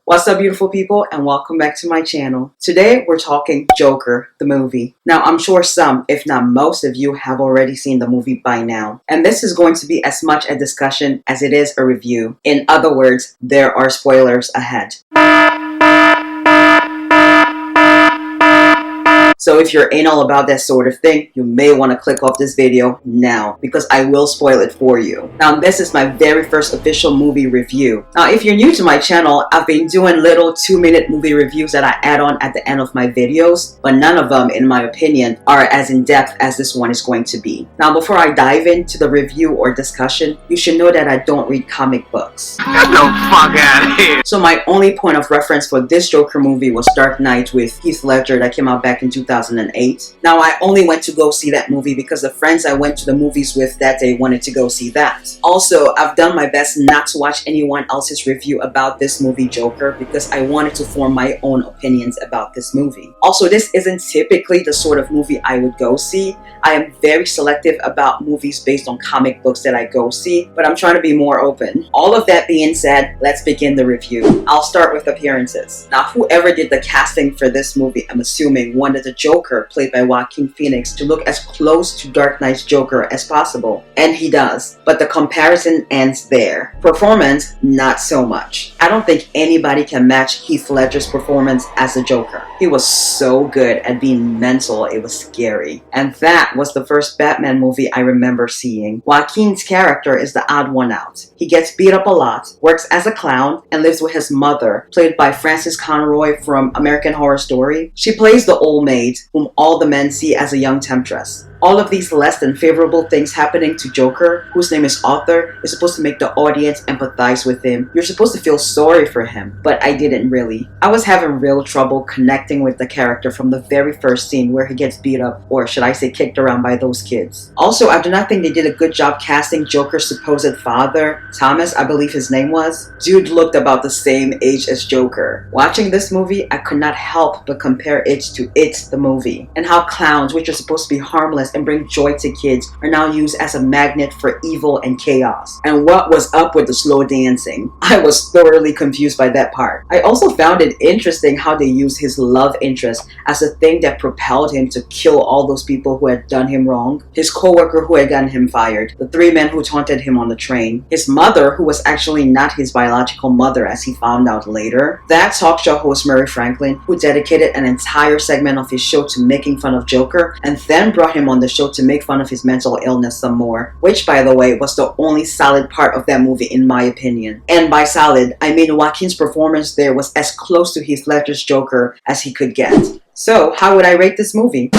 What's up, beautiful people, and welcome back to my channel. Today we're talking Joker, the movie. Now I'm sure some, if not most of you, have already seen the movie by now, and this is going to be as much a discussion as it is a review. In other words, there are spoilers ahead. So if you're anal about that sort of thing, you may want to click off this video now because I will spoil it for you. Now this is my very first official movie review. Now if you're new to my channel, I've been doing little 2-minute movie reviews that I add on at the end of my videos, but none of them, in my opinion, are as in-depth as this one is going to be. Now before I dive into the review or discussion, you should know that I don't read comic books. Get the fuck out of here! So my only point of reference for this Joker movie was Dark Knight with Heath Ledger that came out back in 2008. Now I only went to go see that movie because the friends I went to the movies with that day wanted to go see that. Also, I've done my best not to watch anyone else's review about this movie Joker because I wanted to form my own opinions about this movie. Also, this isn't typically the sort of movie I would go see. I am very selective about movies based on comic books that I go see, but I'm trying to be more open. All of that being said, let's begin the review. I'll start with appearances. Now, whoever did the casting for this movie, I'm assuming wanted the Joker, played by Joaquin Phoenix, to look as close to Dark Knight's Joker as possible. And he does. But the comparison ends there. Performance, not so much. I don't think anybody can match Heath Ledger's performance as a Joker. He was so good at being mental, it was scary. And that was the first Batman movie I remember seeing. Joaquin's character is the odd one out. He gets beat up a lot, works as a clown, and lives with his mother, played by Frances Conroy from American Horror Story. She plays the old maid, whom all the men see as a young temptress. All of these less than favorable things happening to Joker, whose name is Arthur, is supposed to make the audience empathize with him. You're supposed to feel sorry for him, but I didn't really. I was having real trouble connecting with the character from the very first scene where he gets beat up, or should I say kicked around by those kids. Also, I do not think they did a good job casting Joker's supposed father, Thomas, I believe his name was. Dude looked about the same age as Joker. Watching this movie, I could not help but compare it to It, the movie, and how clowns, which are supposed to be harmless and bring joy to kids, are now used as a magnet for evil and chaos. And what was up with the slow dancing? I was thoroughly confused by that part. I also found it interesting how they used his love interest as the thing that propelled him to kill all those people who had done him wrong. His co-worker who had gotten him fired, the 3 men who taunted him on the train, his mother who was actually not his biological mother as he found out later, that talk show host Murray Franklin who dedicated an entire segment of his show to making fun of Joker and then brought him on the show to make fun of his mental illness some more, which by the way was the only solid part of that movie in my opinion. And by solid, I mean Joaquin's performance there was as close to Heath Ledger's Joker as he could get. So how would I rate this movie?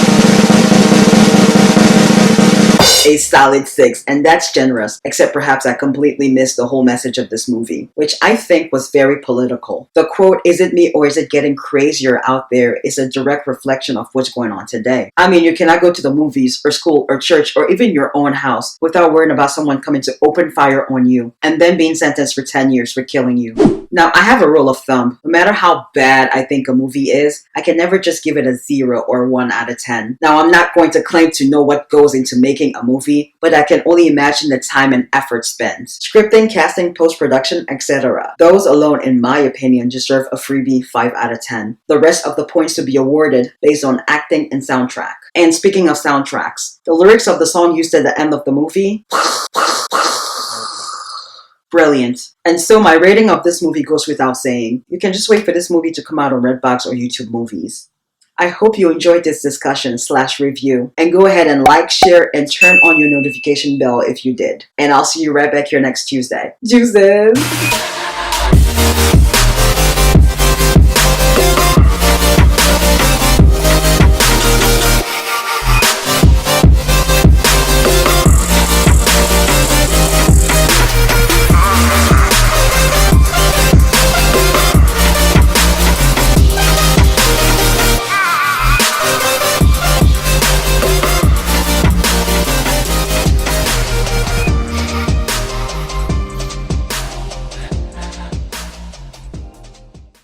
A solid 6, and that's generous, except perhaps I completely missed the whole message of this movie, which I think was very political. The quote, "Is it me or is it getting crazier out there?" is a direct reflection of what's going on today. I mean, you cannot go to the movies or school or church or even your own house without worrying about someone coming to open fire on you and then being sentenced for 10 years for killing you. Now, I have a rule of thumb. No matter how bad I think a movie is, I can never just give it a 0 or 1 out of 10. Now, I'm not going to claim to know what goes into making a movie, but I can only imagine the time and effort spent. Scripting, casting, post-production, etc. Those alone, in my opinion, deserve a freebie 5 out of 10. The rest of the points to be awarded based on acting and soundtrack. And speaking of soundtracks, the lyrics of the song used at the end of the movie, brilliant. And so my rating of this movie goes without saying. You can just wait for this movie to come out on Redbox or YouTube Movies. I hope you enjoyed this discussion/review, and go ahead and like, share, and turn on your notification bell if you did. And I'll see you right back here next Tuesday. Deuces!